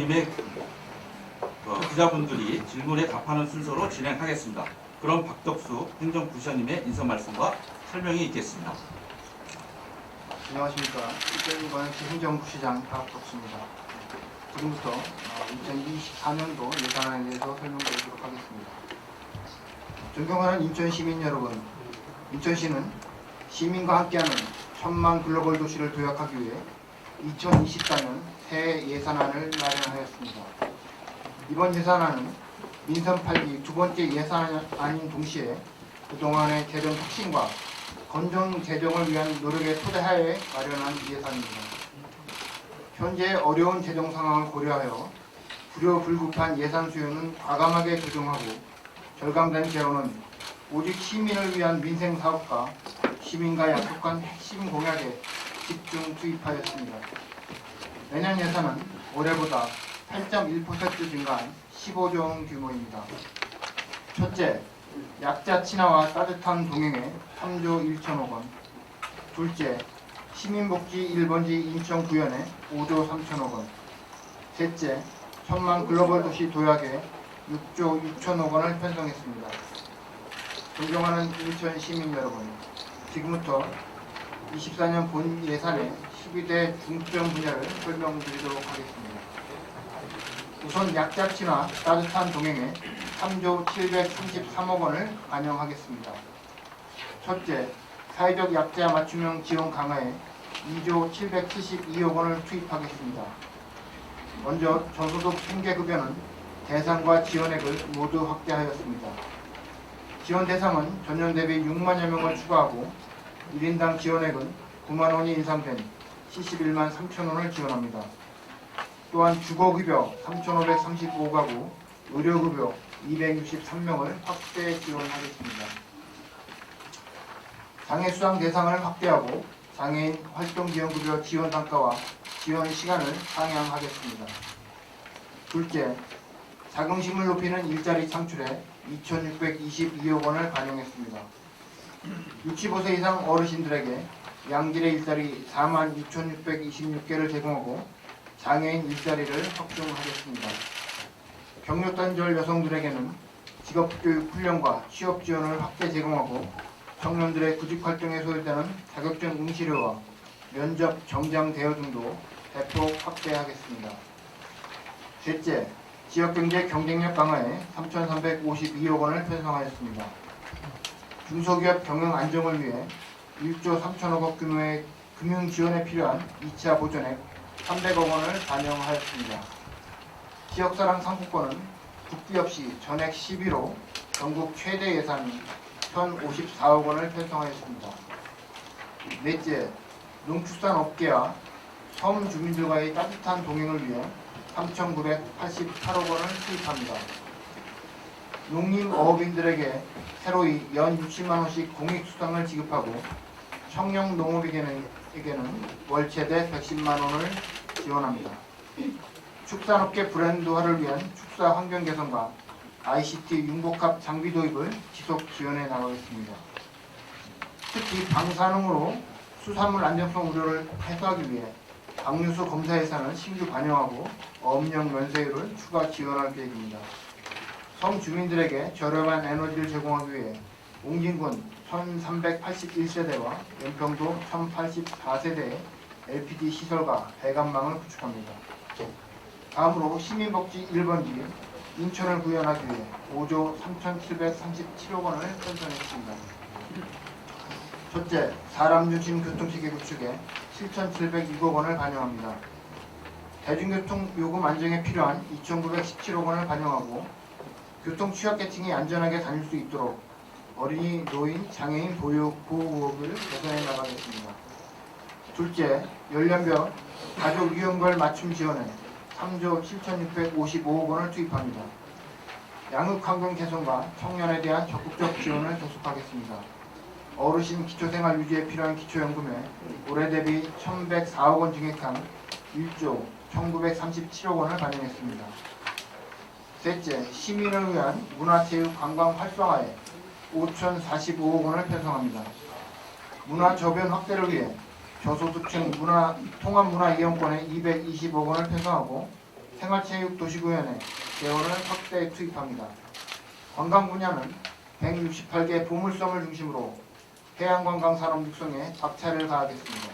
모임의 기자분들이 질문에 답하는 순서로 진행하겠습니다. 그럼 박덕수 행정부시장님의 인사 말씀과 설명이 있겠습니다. 안녕하십니까. 2002번 행정부시장 박덕수입니다. 지금부터 2024년도 예산안에 대해서 설명드리도록 하겠습니다. 존경하는 인천시민 여러분, 인천시는 시민과 함께하는 천만 글로벌 도시를 도약하기 위해 2024년 새해 예산안을 마련하였습니다. 이번 예산안은 민선 8기 두 번째 예산안인 동시에 그동안의 재정 혁신과 건전 재정을 위한 노력의 토대하에 마련한 예산입니다. 현재 어려운 재정 상황을 고려하여 불효불급한 예산 수요는 과감하게 조정하고 절감된 재원은 오직 시민을 위한 민생 사업과 시민과 약속한 핵심 공약에 집중 투입하였습니다. 내년 예산은 올해보다 8.1% 증가한 15조 원 규모입니다. 첫째, 약자 친화와 따뜻한 동행에 3조 1천억 원. 둘째, 시민복지 1번지 인천구현에 5조 3천억 원. 셋째, 천만 글로벌 도시 도약에 6조 6천억 원을 편성했습니다. 존경하는 인천 시민 여러분, 지금부터 24년 본 예산의 12대 중점 분야를 설명드리도록 하겠습니다. 우선 약자 친화 따뜻한 동행에 3조 733억 원을 반영하겠습니다. 첫째, 사회적 약자 맞춤형 지원 강화에 2조 772억 원을 투입하겠습니다. 먼저 저소득 생계급여는 대상과 지원액을 모두 확대하였습니다. 지원 대상은 전년 대비 6만여 명을 추가하고 1인당 지원액은 9만 원이 인상된 71만 3천 원을 지원합니다. 또한 주거급여 3,535가구, 의료급여 263명을 확대 지원하겠습니다. 장애수당 대상을 확대하고 장애인 활동지원급여 지원 단가와 지원 시간을 상향하겠습니다. 둘째, 자긍심을 높이는 일자리 창출에 2,622억 원을 반영했습니다. 65세 이상 어르신들에게 양질의 일자리 46,626개를 제공하고 장애인 일자리를 확충하겠습니다. 경력단절 여성들에게는 직업교육 훈련과 취업 지원을 확대 제공하고 청년들의 구직활동에 소요되는 자격증 응시료와 면접 정장 대여 등도 대폭 확대하겠습니다. 셋째, 지역경제 경쟁력 강화에 3,352억 원을 편성하였습니다. 중소기업 경영 안정을 위해 1조 3천억 원 규모의 금융 지원에 필요한 2차 보전액 300억 원을 반영하였습니다. 지역사랑 상품권은 국비 없이 전액 11호 전국 최대 예산 1,054억 원을 편성하였습니다. 넷째, 농축산업계와 섬 주민들과의 따뜻한 동행을 위해 3,988억 원을 투입합니다. 농림어업인들에게 새로이 연 60만 원씩 공익수당을 지급하고 청년 농업에게는 월 최대 110만 원을 지원합니다. 축산업계 브랜드화를 위한 축사 환경 개선과 ICT 융복합 장비 도입을 지속 지원해 나가겠습니다. 특히 방사능으로 수산물 안전성 우려를 해소하기 위해 방류수 검사 예산을 신규 반영하고 어업령 면세율을 추가 지원할 계획입니다. 섬 주민들에게 저렴한 에너지를 제공하기 위해 옹진군 1381세대와 연평도 1084세대의 LPG 시설과 배관망을 구축합니다. 다음으로 시민복지 1번지 인천을 구현하기 위해 5조 3,737억 원을 편성했습니다. 첫째, 사람 중심 교통체계 구축에 7,702억 원을 반영합니다. 대중교통 요금 안정에 필요한 2,917억 원을 반영하고 교통 취약계층이 안전하게 다닐 수 있도록 어린이, 노인, 장애인 보호구역을 개선해 나가겠습니다. 둘째, 연령별 가족 유형별 맞춤 지원에 3조 7,655억 원을 투입합니다. 양육환경 개선과 청년에 대한 적극적 지원을 계속하겠습니다. 어르신 기초생활 유지에 필요한 기초연금에 올해 대비 1,104억 원 증액한 1조 1,937억 원을 반영했습니다. 셋째, 시민을 위한 문화체육 관광 활성화에 5,045억 원을 편성합니다. 문화 저변 확대를 위해 저소득층 통합문화 이용권에 220억 원을 편성하고 생활체육도시구현에 재원을 확대 투입합니다. 관광 분야는 168개 보물섬을 중심으로 해양관광산업 육성에 박차를 가하겠습니다.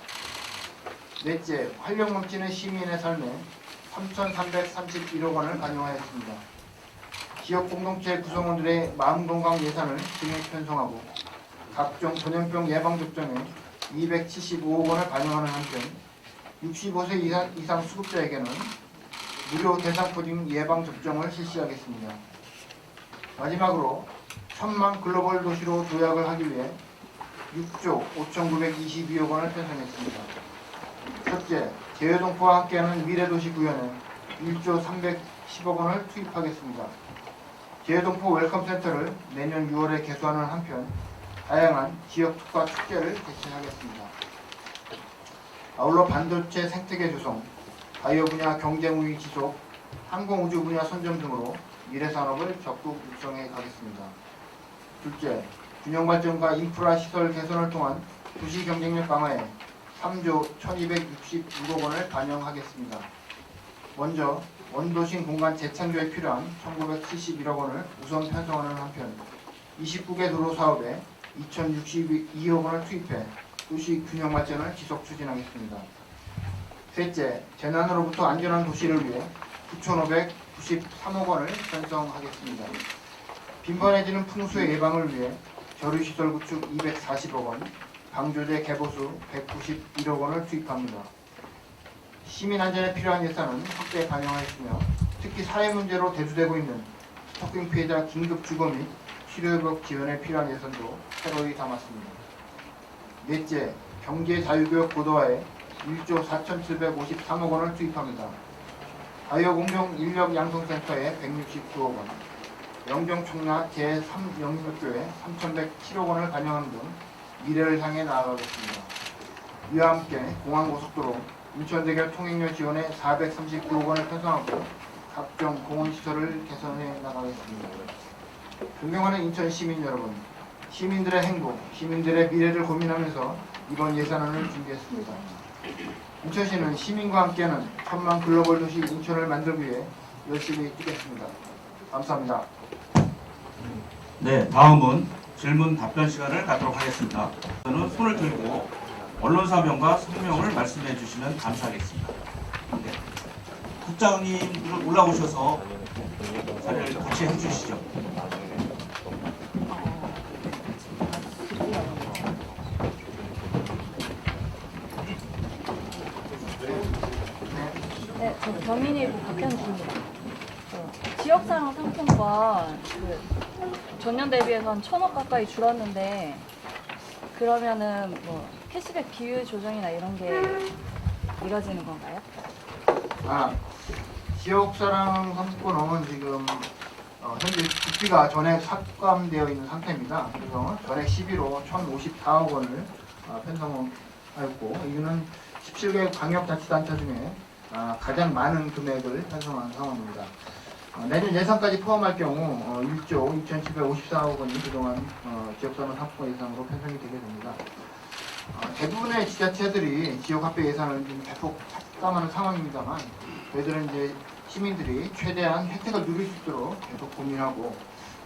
넷째, 활력 넘치는 시민의 삶에 3,331억 원을 반영하였습니다. 지역 공동체 구성원들의 마음건강 예산을 증액 편성하고 각종 전염병 예방접종에 275억 원을 반영하는 한편 65세 이상 수급자에게는 무료 대상포진 예방접종을 실시하겠습니다. 마지막으로 1000만 글로벌 도시로 도약을 하기 위해 6조 5,922억 원을 편성했습니다. 첫째, 제휴동포와 함께하는 미래도시 구현에 1조 310억 원을 투입하겠습니다. 제휴동포 웰컴센터를 내년 6월에 개소하는 한편 다양한 지역 특화 축제를 개최하겠습니다. 아울러 반도체 생태계 조성, 바이오 분야 경쟁 우위 지속, 항공우주 분야 선점 등으로 미래산업을 적극 육성해 가겠습니다. 둘째, 균형발전과 인프라 시설 개선을 통한 도시 경쟁력 강화에 3조 1266억 원을 반영하겠습니다. 먼저 원도심 공간 재창조에 필요한 1971억 원을 우선 편성하는 한편 29개 도로 사업에 2062억 원을 투입해 도시 균형 발전을 지속 추진하겠습니다. 셋째, 재난으로부터 안전한 도시를 위해 9,593억 원을 편성하겠습니다. 빈번해지는 풍수의 예방을 위해 저류시설 구축 240억 원, 방조제 개보수 191억 원을 투입합니다. 시민 안전에 필요한 예산은 확대 반영하였으며 특히 사회 문제로 대두되고 있는 스토킹 피해자 긴급 주거 및 치료회복 지원에 필요한 예산도 새로이 담았습니다. 넷째, 경제 자유교육 고도화에 1조 4,753억 원을 투입합니다. 바이오 공정 인력 양성센터에 169억 원, 영정 총나 제3영역교에 3,107억 원을 반영하는 등 미래를 향해 나아가겠습니다. 이와 함께 공항고속도로 인천대결 통행료 지원에 439억 원을 편성하고 각종 공원시설을 개선해 나가겠습니다. 존경하는 인천 시민 여러분, 시민들의 행복, 시민들의 미래를 고민하면서 이번 예산안을 준비했습니다. 인천시는 시민과 함께하는 1000만 글로벌 도시 인천을 만들기 위해 열심히 뛰겠습니다. 감사합니다. 네, 다음은 질문 답변 시간을 갖도록 하겠습니다. 저는 손을 들고 언론사명과 성명을 말씀해 주시면 감사하겠습니다. 네. 국장님 올라오셔서 자리를 같이 해주시죠. 네, 저 경인일보 박현주입니다. 지역사랑 상품권 전년 대비해서 한 1,000억 가까이 줄었는데 그러면은 뭐 캐시백 비율 조정이나 이런 게 이뤄지는 건가요? 지역사랑 상품권은 지금 현재 국비가 전액 삭감되어 있는 상태입니다. 그래서 전액 11호 1,054억 원을 편성하였고 이거는 17개 광역자치단체 중에 가장 많은 금액을 편성한 상황입니다. 내년 예산까지 포함할 경우 1조 2,754억 원이 그동안 지역사랑 상품권 예산으로 편성이 되게 됩니다. 대부분의 지자체들이 지역화폐 예산을 좀 대폭 삭감하는 상황입니다만 저희들은 이제 시민들이 최대한 혜택을 누릴 수 있도록 계속 고민하고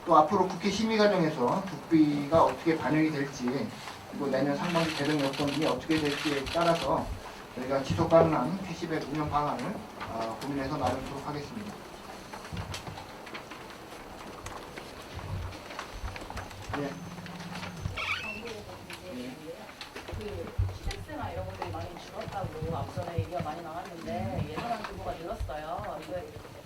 또 앞으로 국회 심의 과정에서 국비가 어떻게 반영이 될지 그리고 내년 상반기 재정 여건이 어떻게 될지에 따라서 저희가 지속 가능한 캐시백 운영 방안을 고민해서 나누도록 하겠습니다. 네. 시댁세나 이런 것들이 많이 줄었다고 앞전에 얘기가 많이 나왔는데 예산안 규모가 늘었어요. 이거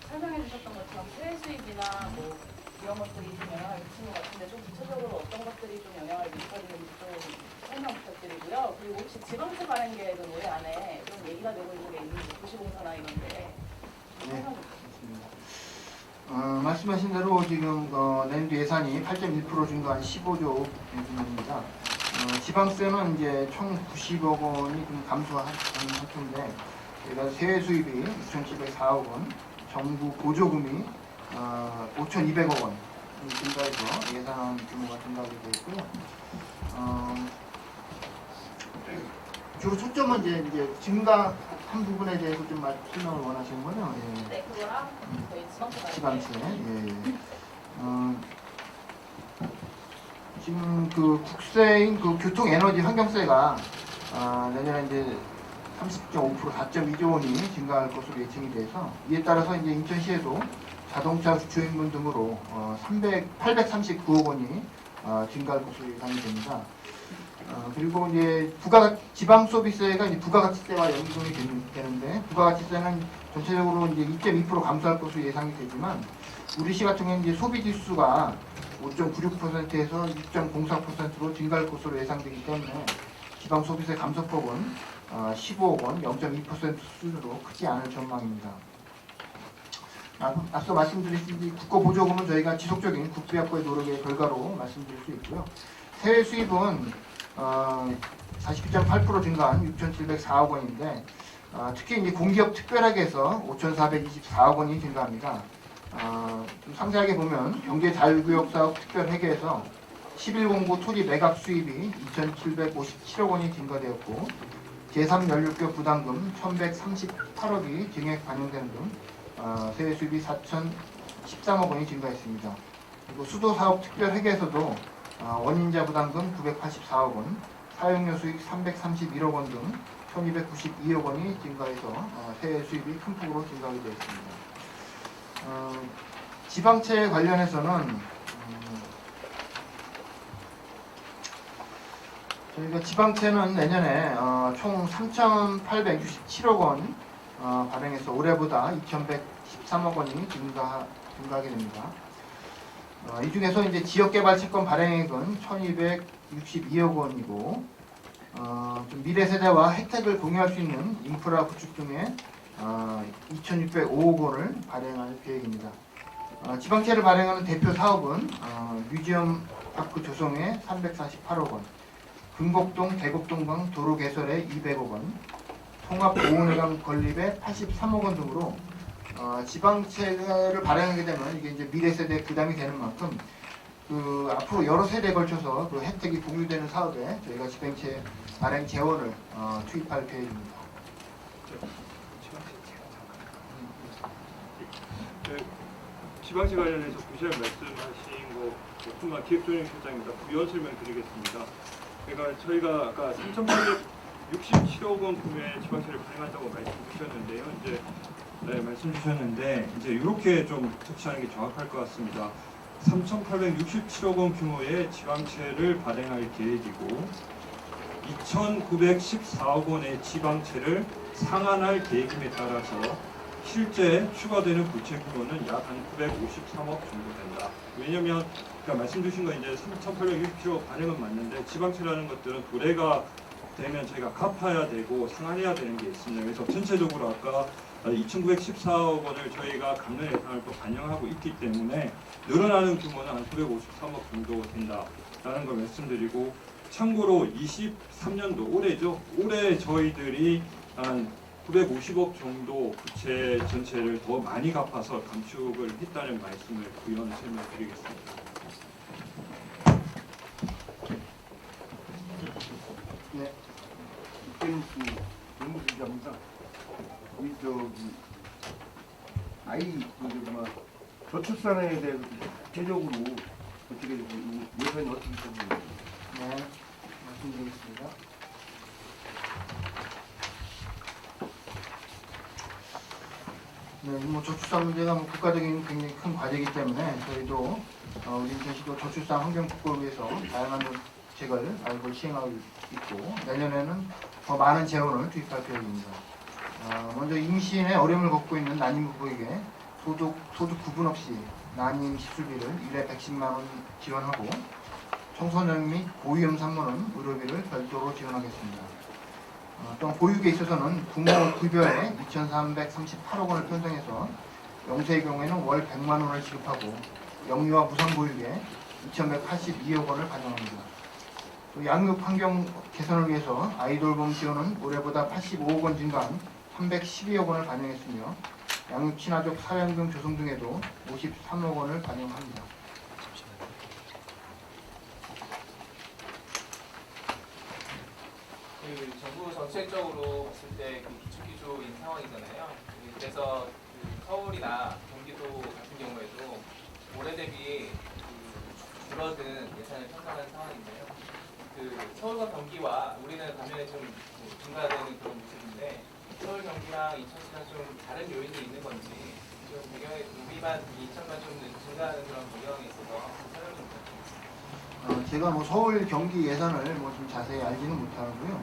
설명해 주셨던 것처럼 세외 수입이나 뭐 이런 것들이 좀 영향을 미치는 것 같은데 좀 구체적으로 어떤 것들이 좀 영향을 미쳐지는지 좀 설명 부탁드리고요. 그리고 혹시 지방세 발행 계획은 올해 안에 좀 얘기가 되고 있는 게 있는지 도시공사나 이런데 좀 설명 부탁드립니다. 말씀하신 대로 지금 내년도 예산이 8.1% 증가한 15조 정도입니다. 지방세는 이제 총 90억 원이 좀 감소한 상태인데 저희가 세외 수입이 6,704억 원, 정부 보조금이 5,200억 원 증가해서 예산 규모가 증가하게 되어 있고요. 주로 초점은 이제 증가 한 부분에 대해서 좀 설명을 원하시는 거죠? 예. 네, 그거랑 저희 지방채가 지방채. 예. 지금 그 국세인 그 교통에너지 환경세가 내년에 이제 30.5% 4.2조 원이 증가할 것으로 예측이 돼서 이에 따라서 이제 인천시에도 자동차 주행분 등으로 839억 원이 증가할 것으로 예상이 됩니다. 그리고 이제 지방소비세가 이제 부가가치세와 연동이 되는데 부가가치세는 전체적으로 이제 2.2% 감소할 것으로 예상이 되지만 우리 시 같은 경우는 이제 소비 지수가 5.96%에서 6.04%로 증가할 것으로 예상되기 때문에 지방소비세 감소폭은 15억 원, 0.2% 수준으로 크지 않을 전망입니다. 앞서 말씀드린 국고보조금은 저희가 지속적인 국비확보의 노력의 결과로 말씀드릴 수 있고요. 세외 수입은 49.8% 증가한 6,704억 원인데 특히 이제 공기업 특별하게서 5,424억 원이 증가합니다. 좀 상세하게 보면 경제자율구역 사업 특별회계에서 11공구 토지 매각 수입이 2,757억 원이 증가되었고 제3연료교 부담금 1,138억이 증액 반영되는 등 세외 수입이 4,013억 원이 증가했습니다. 그리고 수도사업 특별회계에서도 원인자 부담금 984억 원, 사용료 수익 331억 원 등 1,292억 원이 증가해서 세외 수입이 큰 폭으로 증가하게 되었습니다. 지방채 관련해서는 저희가 지방채는 내년에 총 3,867억 원 발행해서 올해보다 2,113억 원이 증가하게 됩니다. 이 중에서 이제 지역개발 채권 발행액은 1,262억 원이고 좀 미래 세대와 혜택을 공유할 수 있는 인프라 구축 등에 2,605억 원을 발행할 계획입니다. 지방채를 발행하는 대표 사업은 뮤지엄 파크 조성에 348억 원, 금곡동 대곡동강 도로 개설에 200억 원, 통합보훈회관 건립에 83억 원 등으로 지방채를 발행하게 되면 이게 이제 미래 세대에 부담이 되는 만큼 그 앞으로 여러 세대에 걸쳐서 그 혜택이 공유되는 사업에 저희가 지방채 발행 재원을 투입할 계획입니다. 지방채 관련해서 구시에 말씀하신 거 조금만 기획조정실장입니다. 부연 설명드리겠습니다. 그러니까 저희가 아까 3,867억 원 규모의 지방채를 발행한다고 말씀 주셨는데요. 이제 말씀 주셨는데 이제 이렇게 좀 터치하는 게 정확할 것 같습니다. 3,867억 원 규모의 지방채를 발행할 계획이고 2,914억 원의 지방채를 상환할 계획임에 따라서 실제 추가되는 부채 규모는 약 한 953억 정도 된다. 왜냐면 그러니까 말씀 주신 거 이제 3,867억 발행은 맞는데 지방채라는 것들은 도래가 되면 저희가 갚아야 되고 상환해야 되는 게 있습니다. 그래서 전체적으로 아까 2,914억 원을 저희가 감면 예산을 또 반영하고 있기 때문에 늘어나는 규모는 한 953억 정도 된다라는 걸 말씀드리고 참고로 23년도 올해죠. 올해 저희들이 한 950억 정도 부채 전체를 더 많이 갚아서 감축을 했다는 말씀을 부연 설명드리겠습니다. 네, 이때는 연구실장입니다. 우리 아이 저출산에 대해서 구체적으로 어떻게 예산이 어떻게 되는지. 네, 말씀드리겠습니다. 네, 뭐 저출산 문제가 뭐 국가적인 굉장히 큰 과제이기 때문에 저희도 우리 인천시도 저출산 환경 복구를 위해서 다양한 정책을 알고 시행하고 있고 내년에는 더 많은 재원을 투입할 계획입니다. 먼저 임신에 어려움을 겪고 있는 난임 부부에게 소득 구분 없이 난임 시술비를 1회 110만 원 지원하고 청소년 및 고위험 산모는 의료비를 별도로 지원하겠습니다. 또한 보육에 있어서는 부모 급여에 2,338억 원을 편성해서 영세의 경우에는 월 100만 원을 지급하고 영유아 무상보육에 2,182억 원을 반영합니다. 또 양육 환경 개선을 위해서 아이돌봄 지원은 올해보다 85억 원 증가한 312억 원을 반영했으며 양육 친화적 사회환경 조성 등에도 53억 원을 반영합니다. 그 정부 전체적으로 봤을 때 그 기축기조인 상황이잖아요. 그래서 그 서울이나 경기도 같은 경우에도 올해 대비 그 줄어든 예산을 편성하는 상황인데요. 그 서울과 경기와 우리는 반면에 좀 증가되는 그런 모습인데 서울, 경기랑 인천시랑 좀 다른 요인이 있는 건지 좀 배경에 우리만 인천만 좀 증가하는 그런 배경에 있어서 설명 좀 부탁드립니다. 제가 뭐 서울 경기 예산을 뭐 좀 자세히 알지는 못하고요.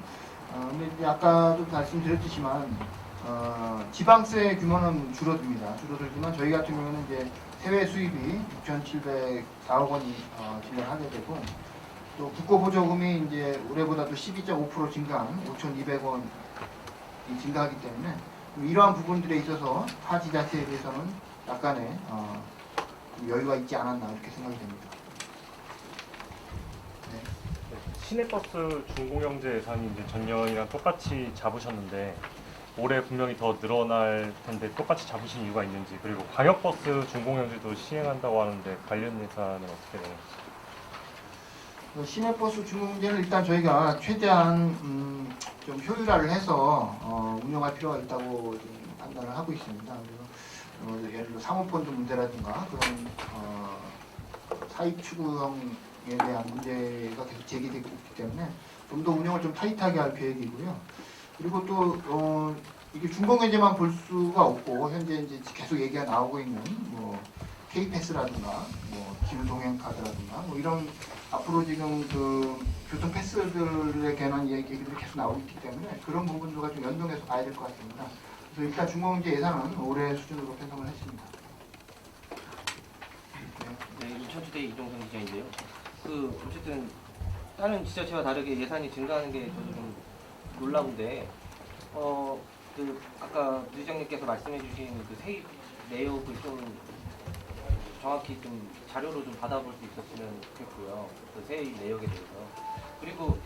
근데 이제 아까도 말씀드렸지만 지방세 규모는 줄어들지만 저희 같은 경우는 이제 세외 수입이 6,704억 원이 진행하게 되고 또 국고보조금이 이제 올해보다도 12.5% 증가한 5,200원이 증가하기 때문에 이러한 부분들에 있어서 타 지자체에 비해서는 약간의 여유가 있지 않았나 이렇게 생각이 됩니다. 시내버스 준공영제 예산이 이제 전년이랑 똑같이 잡으셨는데 올해 분명히 더 늘어날 텐데 똑같이 잡으신 이유가 있는지, 그리고 광역버스 준공영제도 시행한다고 하는데 관련 예산은 어떻게 돼요? 시내버스 준공제는 일단 저희가 최대한 좀 효율화를 해서 운영할 필요가 있다고 좀 판단을 하고 있습니다. 그래서 예를 들어 사모펀드 문제라든가 그런 사익 추구형에 대한 문제가 계속 제기되고 있기 때문에 좀 더 운영을 좀 타이트하게 할 계획이고요. 그리고 또 이게 준공연제만 볼 수가 없고 현재 이제 계속 얘기가 나오고 있는 뭐 K패스라든가 뭐 기후동행카드라든가 뭐 이런 앞으로 지금 그 교통 패스들에 관한 얘기들이 계속 나오고 있기 때문에 그런 부분들과 좀 연동해서 봐야 될 것 같습니다. 그래서 일단 준공연제 예산은 올해 수준으로 편성을 했습니다. 네, 인천투데이 이종성 기자인데요. 그 어쨌든 다른 지자체와 다르게 예산이 증가하는 게 저도 좀 놀라운데, 그 아까 부시장님께서 말씀해주신 그 세입 내역을 좀 정확히 좀 자료로 좀 받아볼 수 있었으면 좋겠고요. 그 세입 내역에 대해서. 그리고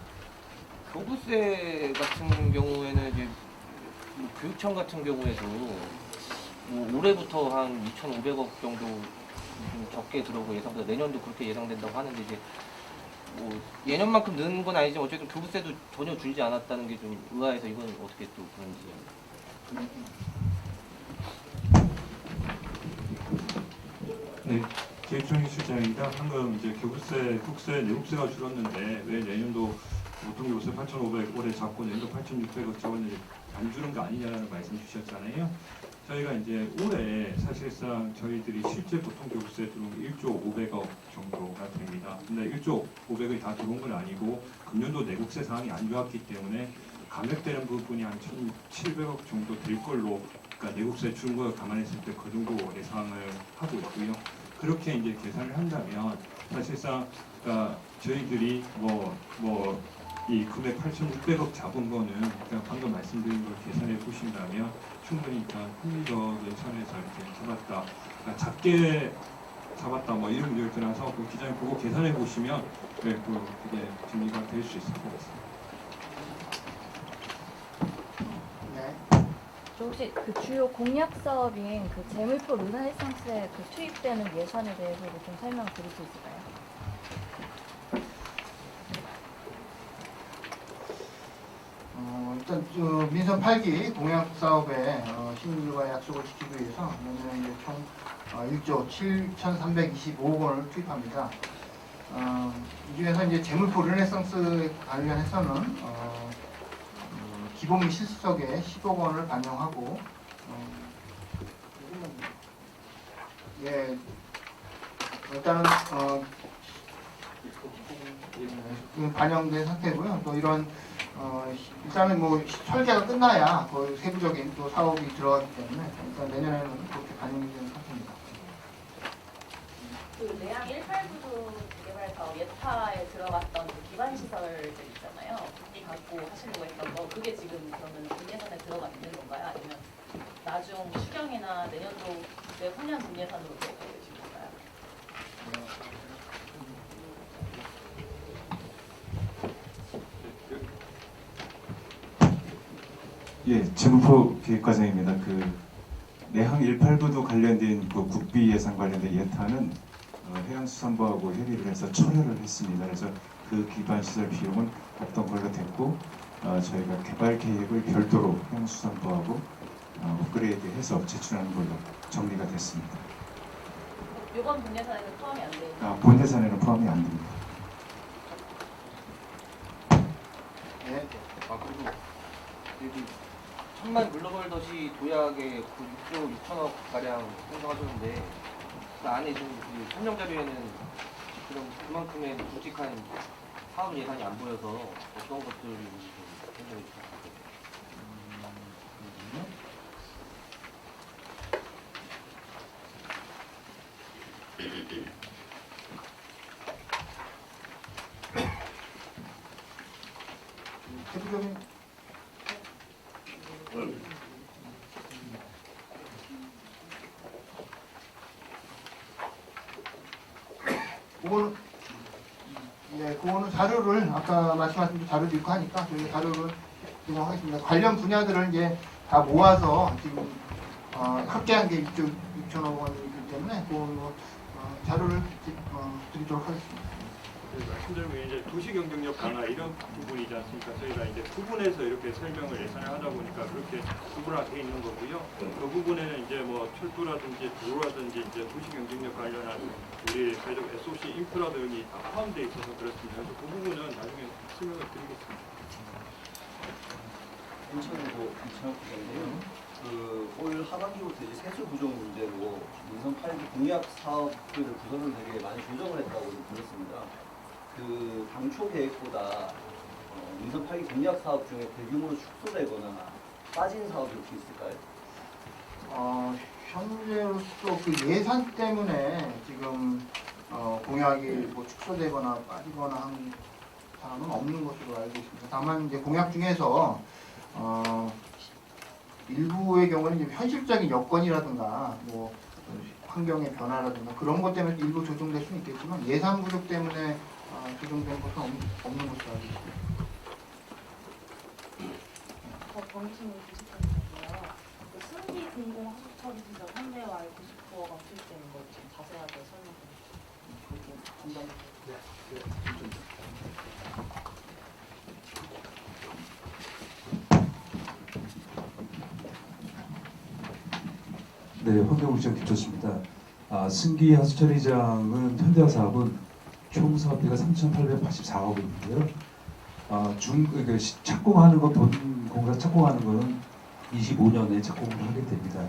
교부세 같은 경우에는 이제 뭐 교육청 같은 경우에도 뭐 올해부터 한 2,500억 정도 좀 적게 들어오고 예상보다 내년도 그렇게 예상된다고 하는데 이제 뭐 예년만큼 는 건 아니지만 어쨌든 교부세도 전혀 줄지 않았다는 게 좀 의아해서 이건 어떻게 또 그런지. 네, 기획총리 실장입니다. 방금 이제 교부세, 국세, 내국세가 줄었는데 왜 내년도 보통교부세 8,500 올해 잡고 내년도 8,600억 잡았는데 안 주는 거 아니냐는 말씀 주셨잖아요. 저희가 이제 올해 사실상 저희들이 실제 보통교부세 들어온 게 1조 500억 정도가 됩니다. 근데 1조 500억이 다 들어온 건 아니고 금년도 내국세 상황이 안 좋았기 때문에 감액되는 부분이 한 1,700억 정도 될 걸로, 그러니까 내국세 주는 걸 감안했을 때 그 정도 예상을 하고 있고요. 그렇게 이제 계산을 한다면 사실상 그러니까 저희들이 이 금액 8,600억 잡은 거는 그냥 방금 말씀드린 걸 계산해 보신다면 충분히 일단 합리적인 선에서 이렇게 잡았다, 그러니까 작게 잡았다 뭐 이런 문제를 떠나서 그 기자님 보고 계산해 보시면 그게 정리가 될 수 있을 것 같습니다. 네. 저 혹시 그 주요 공약 사업인 그 재물포 르네상스에 그 투입되는 예산에 대해서도 좀 설명을 드릴 수 있을까요? 일단 민선 8기 공약 사업의 시민들과의 약속을 지키기 위해서 내년에 이제 총 1조 7,325억 원을 투입합니다. 이 중에서 이제 재물포 르네상스 관련해서는 기본 및 실수석에 10억 원을 반영하고 일단은 반영된 상태고요. 또 이런 일단은 뭐 설계가 끝나야 거의 세부적인 또 사업이 들어가기 때문에 일단 내년에는 그렇게 반영이 되는 상태입니다. 그 내양 189도 재개발 사업 예타에 들어갔던 그 기반 시설들 있잖아요. 이 갖고 하시려고 했던 거, 그게 지금 그러면 분예산에 들어가 있는 건가요? 아니면 나중 추경이나 내년도에 훈련 분예산으로 들어가 계신 건가요? 예, 재무부 기획과장입니다. 그 내항 189도 관련된 그 국비 예산 관련된 예타는 해양수산부하고 협의를 해서 철회를 했습니다. 그래서 그 기반 시설 비용은 없던 걸로 됐고 저희가 개발 계획을 별도로 해양수산부하고 업그레이드해서 제출하는 걸로 정리가 됐습니다. 이번 분야사에는 포함이 안 돼요. 본 예산에는 포함이 안 됩니다. 네. 그리고 여기 천만 글로벌 도시 도약에 6조 6천억 가량 생성하셨는데 그 안에 지금 그 설명 자료에는 그만큼의 굵직한 사업 예산이 안 보여서 어떤 것들이 좀 설명해 주셨습니다. 대표적인 그거는 자료를 아까 말씀하신 자료도 있고 하니까 저희 자료를 제공하겠습니다. 관련 분야들을 이제 다 모아서 지금 합계한 게 6천억 원이기 때문에 그 자료를 드리도록 하겠습니다. 말씀드리면 이제 도시 경쟁력 강화 이런 부분이지 않습니까? 저희가 이제 구분해서 이렇게 설명을 예산을 하다 보니까 그렇게 구분화되어 있는 거고요. 그 부분에는 이제 뭐 철도라든지 도로라든지 이제 도시 경쟁력 관련한 우리 사회적 SOC 인프라 등이 다 포함되어 있어서 그렇습니다. 그래서 그 부분은 나중에 설명을 드리겠습니다. 인천에도 인천인데요. 올 하반기부터 이제 세수 부족 문제로 민선 8기 공약 사업들을 구성을 되게 많이 조정을 했다고 들었습니다. 그 당초 계획보다 민선 8기 공약 사업 중에 대규모로 축소되거나 빠진 사업이 혹시 있을까요? 현재로서 그 예산 때문에 지금 공약이 뭐 축소되거나 빠지거나 한 사항은 없는 것으로 알고 있습니다. 다만 이제 공약 중에서 일부의 경우는 이제 현실적인 여건이라든가 뭐 환경의 변화라든가 그런 것 때문에 일부 조정될 수는 있겠지만 예산 부족 때문에 조정된 것은 없는 것으로 알고 있습니다. 범신이 부족했는데요. 승기 공공 하숙 처리 시설 3대와의 99억원 투입되는 걸 좀 자세하게 설명해 주세요. 네, 환경부장 김철수입니다. 승기 하수처리장은 현대화 사업은 총 사업비가 3,884억 원인데요. 착공하는 거 본 공사 착공하는 거는 25년에 착공을 하게 됩니다.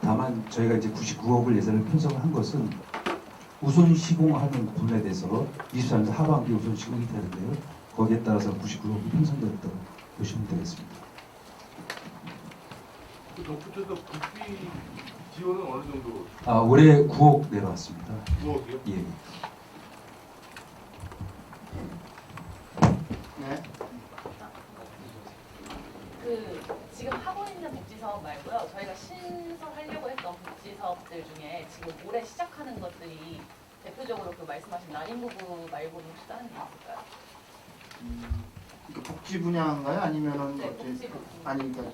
다만 저희가 이제 99억을 예산을 편성을 한 것은 우선 시공하는 부분에 대해서 23년 하반기 우선 시공이 되는데요. 거기에 따라서 99억이 편성됐다고 보시면 되겠습니다. 그 덧붙여서 국비 지원은 어느 정도? 올해 9억 내려왔습니다. 9억이요? 예. 네. 지금 하고 있는 복지 사업 말고요. 저희가 신설하려고 했던 복지 사업들 중에 지금 올해 시작하는 것들이 대표적으로 그 말씀하신 난임부부 말고는 혹시 다른 게 있을까요? 그 복지 분야인가요? 아니면은 네, 복지 부분. 아니 그러니까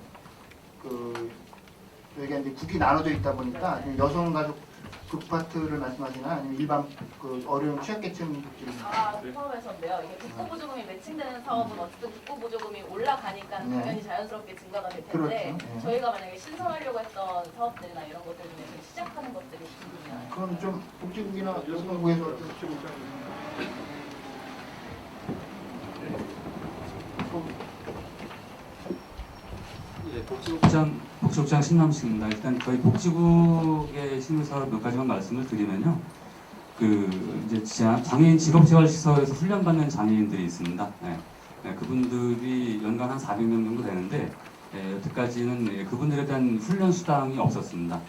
저희가 이제 국이 나눠져 있다 보니까 네. 여성가족 급파트를 말씀하시나 아니면 일반 그 어려운 취약계층 복지를 포함해서인데요. 이게 국고보조금이 매칭되는 사업은 어쨌든 국고보조금이 올라가니까 네. 당연히 자연스럽게 증가가 될 텐데 그렇죠. 네. 저희가 만약에 신설하려고 했던 사업들이나 이런 것들 중에 지금 시작하는 것들이 있나요? 그럼 좀 복지국이나 여성부에서 네, 복지국장 신남식입니다. 일단 저희 복지국의 신규사업 몇 가지만 말씀을 드리면요. 이제 장애인 직업재활시설에서 훈련받는 장애인들이 있습니다. 그분들이 연간 한 400명 정도 되는데 여태까지는 그분들에 대한 훈련 수당이 없었습니다.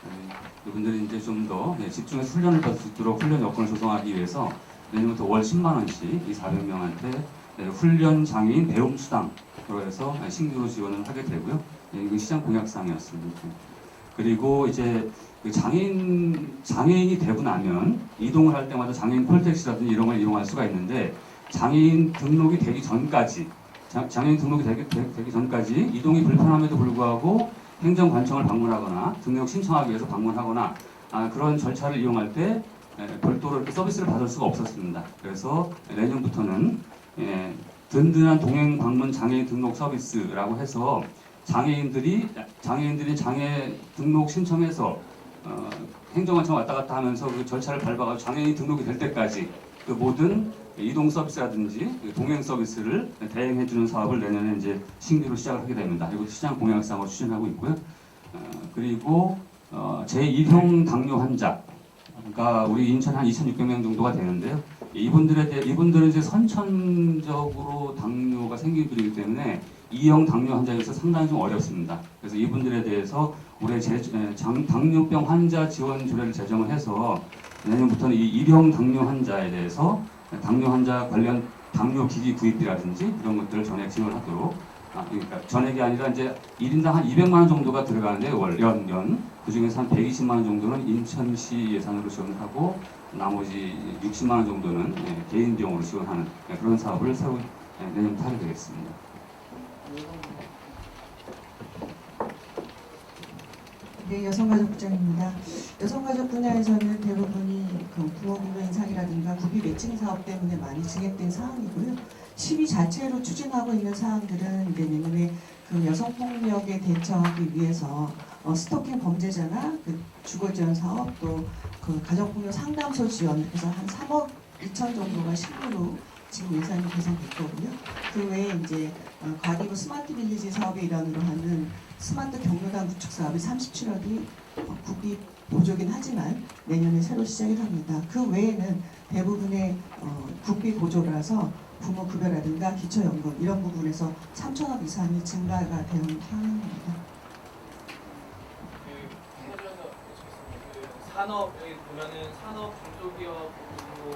이분들이 이제 좀 더 집중해서 훈련을 받을 수 있도록 훈련 여건을 조성하기 위해서 내년부터 월 10만 원씩 이 400명한테 훈련 장애인 배움 수당으로 해서 신규로 지원을 하게 되고요. 이건 시장 공약상이었습니다. 그리고 이제 장애인이 되고 나면 이동을 할 때마다 장애인 콜택시라든지 이런 걸 이용할 수가 있는데 장애인 등록이 되기 전까지 이동이 불편함에도 불구하고 행정관청을 방문하거나 등록 신청하기 위해서 방문하거나 그런 절차를 이용할 때 별도로 이렇게 서비스를 받을 수가 없었습니다. 그래서 내년부터는 든든한 동행 방문 장애인 등록 서비스라고 해서 장애인들이 장애 등록 신청해서 행정관청 왔다 갔다 하면서 그 절차를 밟아가지고 장애인 등록이 될 때까지 그 모든 이동 서비스라든지 그 동행 서비스를 대행해주는 사업을 내년에 이제 신규로 시작을 하게 됩니다. 그리고 시장 공약상으로 추진하고 있고요. 그리고 제1형 당뇨 환자가 우리 인천 한 2,600명 정도가 되는데요. 이분들은 이제 선천적으로 당뇨가 생긴 분이기 때문에 2형 당뇨 환자에서 상당히 좀 어렵습니다. 그래서 이분들에 대해서 올해 당뇨병 환자 지원 조례를 제정을 해서 내년부터는 이 1형 당뇨 환자에 대해서 당뇨 환자 관련 당뇨 기기 구입비라든지 이런 것들을 전액 지원하도록 그러니까 전액이 아니라 이제 1인당 한 200만 원 정도가 들어가는데 연 그 중에서 한 120만 원 정도는 인천시 예산으로 지원하고 나머지 60만 원 정도는 개인 비용으로 지원하는 그런 사업을 새로 내년부터 하게 되겠습니다. 네, 여성가족부장입니다. 여성가족 분야에서는 대부분이 그 부모부모 인상이라든가 구비 매칭 사업 때문에 많이 진행된 사항이고요. 시비 자체로 추진하고 있는 사항들은 이제 내년에 그 여성폭력에 대처하기 위해서 스토킹 범죄자나 그 주거 지원 사업 또 그 가정폭력 상담소 지원 그래서 한 3억 2천 정도가 신규로 지금 예산이 계산됐거든요. 그 외에 이제 과기부 스마트 빌리지 사업의 일환으로 하는 스마트 경로당 구축 사업이 37억이 국비 보조긴 하지만 내년에 새로 시작을 합니다. 그 외에는 대부분의 국비 보조라서 부모 급여라든가 기초연금 이런 부분에서 3천억 이상이 증가가 되는 상황입니다. 산업 여기 보면은 산업 중소기업 그리고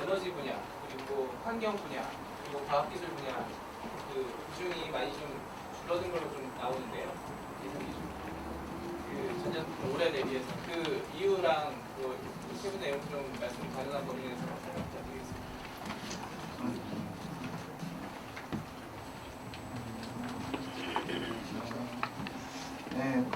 에너지 분야 그리고 환경 분야 그리고 과학기술 분야 그 비중이 많이 좀 줄어든 걸로 좀 나오는데요. 그 전년 올해 대비해서 그 이유랑 그 세부 내용 좀 말씀 가능한 범위 내에서 부탁드리겠습니다. 네,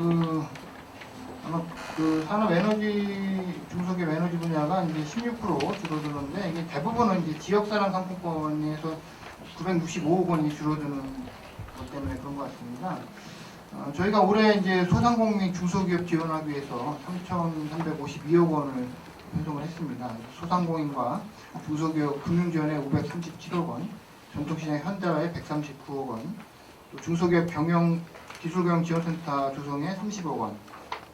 아마 그 산업 에너지 중소기업 에너지 분야가 이제 16% 줄어드는데 이게 대부분은 이제 지역사랑 상품권에서 965억 원이 줄어드는 것 때문에 그런 것 같습니다. 저희가 올해 이제 소상공인 중소기업 지원하기 위해서 3,352억 원을 편성을 했습니다. 소상공인과 중소기업 금융지원에 537억 원, 전통시장 현대화에 139억 원, 또 중소기업 기술경영지원센터 조성에 30억 원,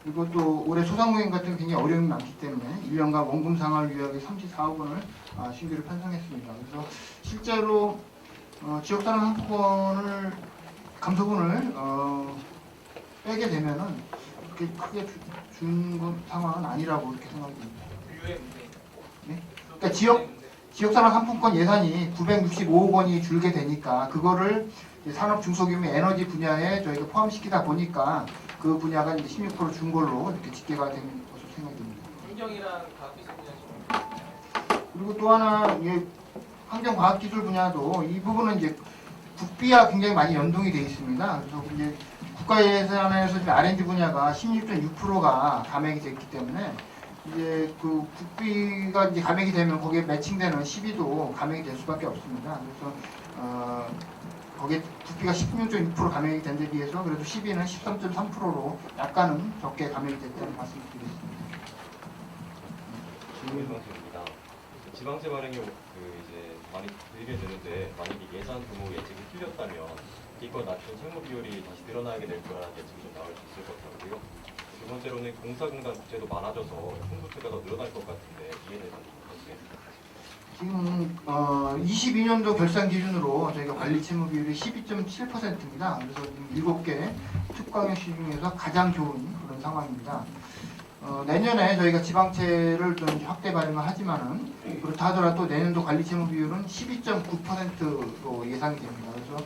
그리고 또 올해 소상공인 같은 굉장히 어려움이 많기 때문에 1년간 원금 상환을 위하여 34억 원을 신규로 편성했습니다. 그래서 실제로 지역사랑 상품권을 감소분을 빼게 되면은 그렇게 크게 준 상황은 아니라고 이렇게 생각이 듭니다. 네? 그러니까 지역사랑 상품권 예산이 965억 원이 줄게 되니까 그거를 산업 중소기업 에너지 분야에 저희가 포함시키다 보니까 그 분야가 이제 16% 준 걸로 이렇게 집계가 된 것으로 생각이 듭니다. 환경이랑 과학기술 분야 그리고 또 하나 환경과학기술 분야도 이 부분은 이제 국비와 굉장히 많이 연동이 되어 있습니다. 그래서 이제 국가 예산에서 지금 R&D 분야가 16.6%가 감액이 됐기 때문에 이제 그 국비가 이제 감액이 되면 거기에 매칭되는 시비도 감액이 될 수밖에 없습니다. 그래서 거기에 국비가 16.6% 감액이 된 데 비해서 그래도 시비는 13.3%로 약간은 적게 감액이 됐다는 말씀을 드리겠습니다. 지방입니다. 지방세 발행이 이제 많이 들게 되는데 만약에 예산 규모 예측이 틀렸다면 이거 낮춘 채무 비율이 다시 늘어나게 될 거라는 예측이 좀 나올 수 있을 것 같고요. 두 번째로는 공사공단 국제도 많아져서 총부채가 더 늘어날 것 같은데 이에 대해서 어떻게 지금 22년도 결산 기준으로 저희가 관리 채무 비율이 12.7%입니다. 그래서 7개 특광역시 중에서 가장 좋은 그런 상황입니다. 내년에 저희가 지방채를 좀 확대 발행을 하지만은 그렇다 하더라도 내년도 관리 채무 비율은 12.9%로 예상이 됩니다. 그래서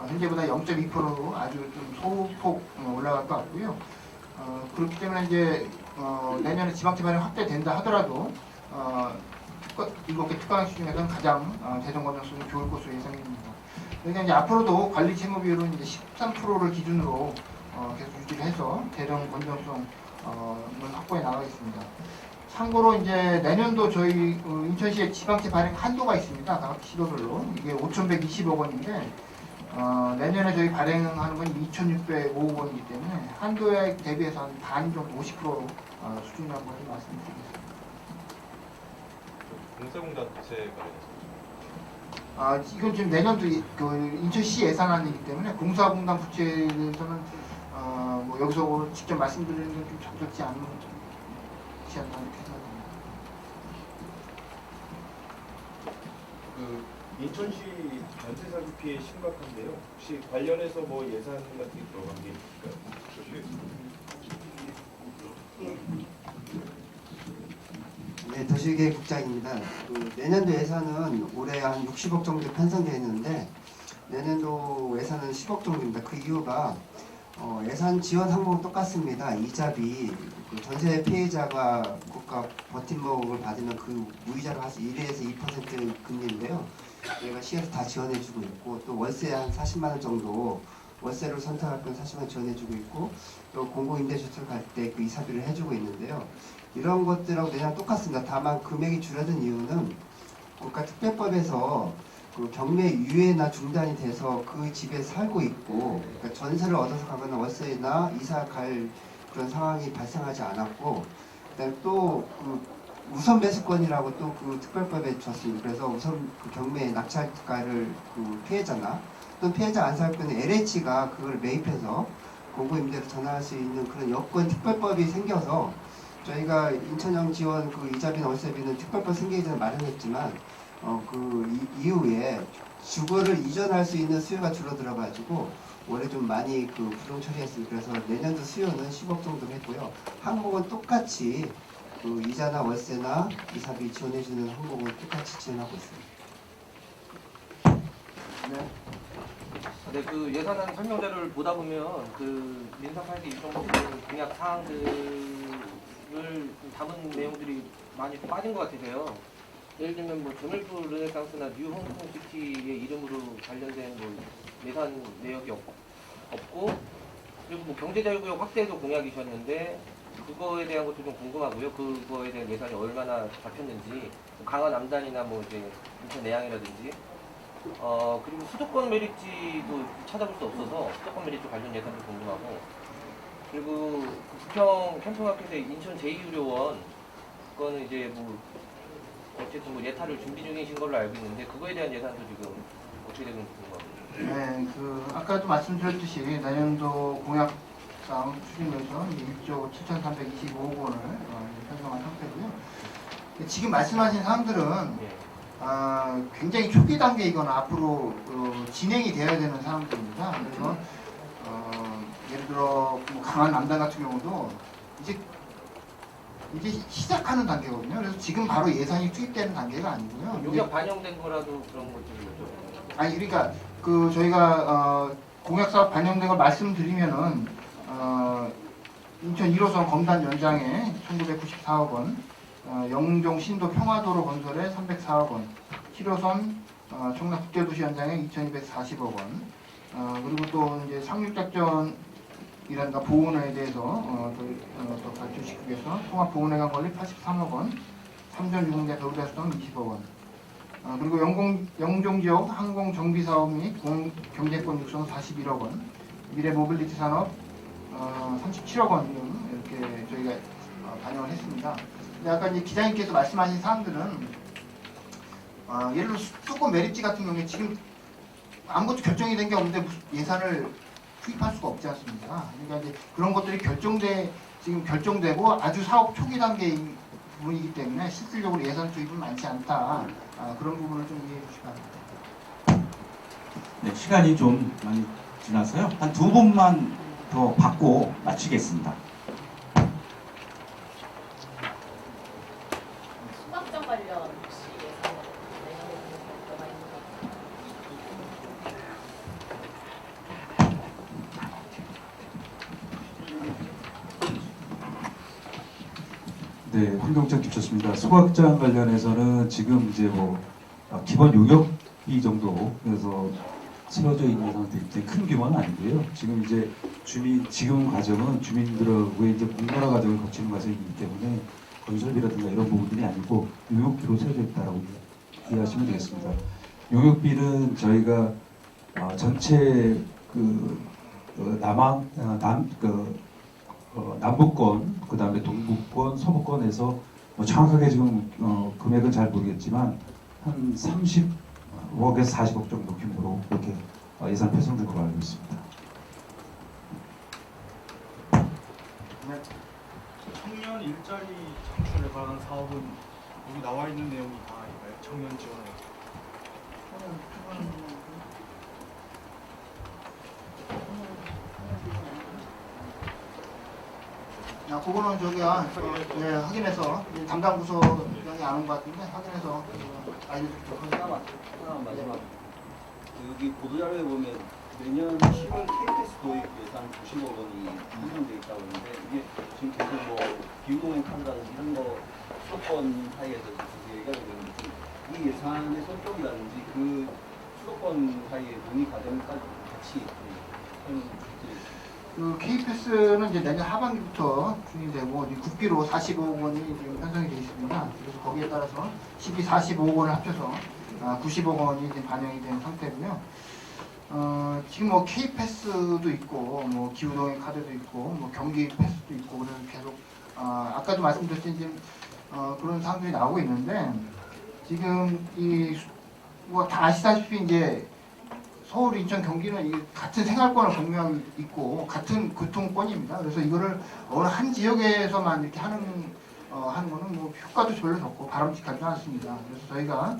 현재보다 0.2%로 아주 좀 소폭 올라갈 것 같고요. 그렇기 때문에 이제 내년에 지방채 발행 확대된다 하더라도 7개 특강학시 중에서는 가장 재정 건전성이 좋을 것으로 예상이 됩니다. 그러니까 이제 앞으로도 관리 채무 비율은 이제 13%를 기준으로 계속 유지를 해서 재정 건전성 확보해 나가겠습니다. 참고로 이제 내년도 저희 인천시에 지방채 발행 한도가 있습니다. 각 시도별로 이게 5,120억 원인데 내년에 저희 발행하는 건 2,605억 원이기 때문에 한도에 대비해서 한 반 정도 50% 수준이라고 말씀드리겠습니다. 공사공단체 이건 지금 내년도 그 인천시 예산안이기 때문에 공사공단 부채에 대해서는 뭐 여기서 오늘 직접 말씀드리는 건 좀 적절치 않나 이렇게 생각합니다. 그 인천시 전체 사기 피해 심각한데요. 혹시 관련해서 뭐 예산 같은 게 들어간 게 있을까요? 네, 도시계획국장입니다. 내년도 예산은 올해 한 60억 정도 편성되어 있는데 내년도 예산은 10억 정도입니다. 그 이유가 예산 지원 항목은 똑같습니다. 이자비 전세 피해자가 국가 버팀목을 받으면 그 무이자로 1에서 2% 금리인데요. 저희가 시에서 다 지원해주고 있고 또 월세 한 40만 원 정도 월세를 선택할 건 40만 원 지원해주고 있고 또 공공임대주택 갈 때 그 이사비를 해주고 있는데요. 이런 것들하고 내년 똑같습니다. 다만 금액이 줄어든 이유는 국가특별법에서 그 경매 유예나 중단이 돼서 그 집에 살고 있고 그러니까 전세를 얻어서 가거나 월세나 이사 갈 그런 상황이 발생하지 않았고 그다음에 또 그 우선 매수권이라고 또 그 특별법에 줬습니다. 그래서 우선 그 경매 낙찰가를 그 피해자나 또는 피해자 안사업권의 LH가 그걸 매입해서 공고임대로 전환할 수 있는 그런 여건 특별법이 생겨서 저희가 인천형 지원 그 이자비나 월세비는 특별법 생기기 전에 마련했지만 그 이후에 주거를 이전할 수 있는 수요가 줄어들어가지고 올해 좀 많이 그 부동 처리했습니다. 그래서 내년도 수요는 10억 정도 했고요. 항목은 똑같이 그 이자나 월세나 이사비 지원해주는 항목은 똑같이 지원하고 있습니다. 네, 그 예산안 설명자료를 보다 보면 그 민사 8기 일정부 공약 사항들을 담은 내용들이 많이 빠진 것 같으세요. 예를 들면 뭐 재물포 르네상스나 뉴 홍콩시티의 이름으로 관련된 뭐 예산 내역이 없고 그리고 뭐 경제자유구역 확대도 공약이셨는데 그거에 대한 것도 좀 궁금하고요. 그거에 대한 예산이 얼마나 잡혔는지 강화 남단이나 뭐 이제 인천 내양이라든지 그리고 수도권 메리지도 찾아볼 수 없어서 수도권 메리지 관련 예산도 궁금하고 그리고 부평 캠프마켓의 인천 제2유료원 그거는 이제 뭐 어쨌든 뭐 예타를 준비 중이신 걸로 알고 있는데 그거에 대한 예산도 지금 어떻게 되는지 궁금합니다. 네, 그 아까도 말씀드렸듯이 내년도 공약상 추진해서 1조 7,325억 원을 편성한 상태고요. 지금 말씀하신 사항들은 굉장히 초기 단계이거나 앞으로 진행이 되어야 되는 사항들입니다. 그래서 예를 들어 뭐 강한 남단 같은 경우도 이제 시작하는 단계거든요. 그래서 지금 바로 예산이 투입되는 단계가 아니고요. 용역 반영된 거라도 그런 것들을 아니 그러니까 그 저희가 공약사업 반영된 걸 말씀드리면은 인천 1호선 검단 연장에 1994억 원, 영종 신도 평화도로 건설에 304억 원, 7호선 청라 국제도시 연장에 2,240억 원, 그리고 또 이제 상륙작전이라든가 보훈에 대해서 또 발주시키기 위해서 통합보훈회관 건립 83억 원, 삼전 유공대 서울대수당 20억 원, 그리고 영종지역 항공정비사업 및 경제권 육성 41억 원, 미래 모빌리티 산업 37억 원 이렇게 저희가 반영을 했습니다. 근데 아까 이제 기자님께서 말씀하신 사항들은 예를 들어 수도권 매립지 같은 경우에 지금 아무것도 결정이 된 게 없는데 예산을 투입할 수가 없지 않습니까? 그러니까 이제 그런 것들이 지금 결정되고 아주 사업 초기 단계인 부분이기 때문에 실질적으로 예산 투입은 많지 않다. 그런 부분을 좀 이해해 주시기 바랍니다. 네, 시간이 좀 많이 지나서요. 한 두 분만 더 받고 마치겠습니다. 수박장 관련 혹시 예산 내년에 들어가 있는 네, 환경장 깊셨습니다. 소각장 관련해서는 지금 이제 뭐 기본 용역비 정도 그래서 채워져 있는 상태이기 큰 규모는 아니고요. 지금 이제 지금 과정은 주민들하고 이제 공론화 과정을 거치는 과정이기 때문에 거의 건설비라든가 이런 부분들이 아니고 용역비로 세워졌다라고 이해하시면 되겠습니다. 용역비는 저희가 전체 남부권, 그 다음에 동부권, 서부권에서 정확하게 지금 금액은 잘 모르겠지만 한 30억에서 40억 정도 규모로 이렇게 예산 편성된 걸로 알고 있습니다. 청년 일자리 창출에 관한 사업은 여기 나와 있는 내용이 다 이거예요. 청년 지원에. 그거는 저기가 확인해서 담당 부서장이 아는 것 같은데 확인해서 알려드리도록 하겠습니다. 하나 마지막. 여기 보도자료에 보면 내년 10월 KTX 도입 예산 90억 원이 편성되어 있다고 하는데 이게 지금 계속 뭐 비유동행 카드라든지 이런 거 수도권 사이에서 얘기가 되는데 이 예산의 성격이라든지 그 수도권 사이에 논의 과정까지 같이 설명 부탁드리겠습니다. 그 K패스는 이제 내년 하반기부터 준비되고 국비로 45억 원이 지금 편성이 되어 있습니다. 그래서 거기에 따라서 45억 원을 합쳐서 90억 원이 지금 반영이 된 상태고요. 지금 뭐 K패스도 있고 뭐 기후동행 카드도 있고 뭐 경기 패스도 있고 그래서 계속 아까도 말씀드렸듯이 지금 그런 사항들이 나오고 있는데 지금 뭐 다 아시다시피 이제 서울, 인천, 경기는 같은 생활권을 공유하고 있고 같은 교통권입니다. 그래서 이거를 어느 한 지역에서만 이렇게 하는 거는 뭐 효과도 별로 없고 바람직하지 않습니다. 그래서 저희가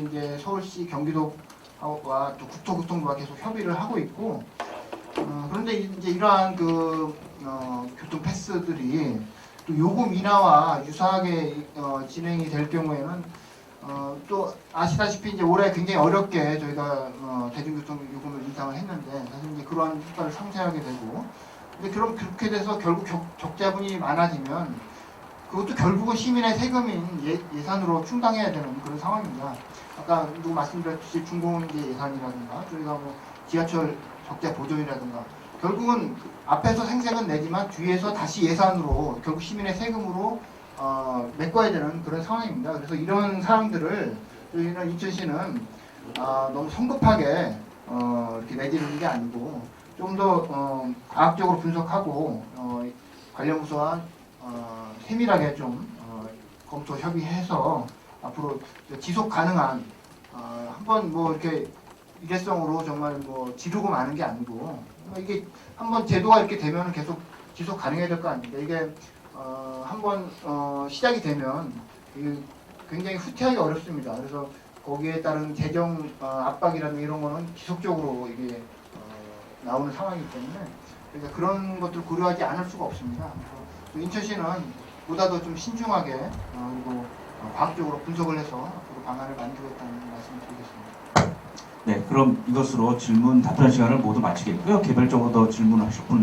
이제 서울시, 경기도와 또 국토교통부와 계속 협의를 하고 있고 그런데 이제 이러한 교통 패스들이 또 요금 인하와 유사하게 진행이 될 경우에는 또 아시다시피 이제 올해 굉장히 어렵게 저희가 대중교통 요금을 인상을 했는데 사실 이제 그러한 효과를 상쇄하게 되고 근데 그렇게 돼서 결국 적자분이 많아지면 그것도 결국은 시민의 세금인 예산으로 충당해야 되는 그런 상황입니다. 아까 누구 말씀드렸듯이 중공제 예산이라든가 저희가 뭐 지하철 적자 보조이라든가 결국은 앞에서 생색은 내지만 뒤에서 다시 예산으로 결국 시민의 세금으로 메꿔야 되는 그런 상황입니다. 그래서 이런 사항들을 저희는 인천시는 너무 성급하게 이렇게 내지르는 게 아니고 좀 더 과학적으로 분석하고 관련 부서와 세밀하게 좀 검토 협의해서 앞으로 지속 가능한 한번 뭐 이렇게 일회성으로 정말 뭐 지르고 마는 게 아니고 이게 한번 제도가 이렇게 되면 계속 지속 가능해야 될 거 아닙니까? 이게 한번 시작이 되면 굉장히 후퇴하기 어렵습니다. 그래서 거기에 따른 재정 압박이라는 이런 거는 지속적으로 이게 나오는 상황이기 때문에 그러니까 그런 것들을 고려하지 않을 수가 없습니다. 그래서 인천시는 보다 더 좀 신중하게 그리고 과학적으로 분석을 해서 앞으로 방안을 만들겠다는 말씀을 드리겠습니다. 네, 그럼 이것으로 질문 답변 시간을 모두 마치겠고요. 개별적으로 더 질문하실 분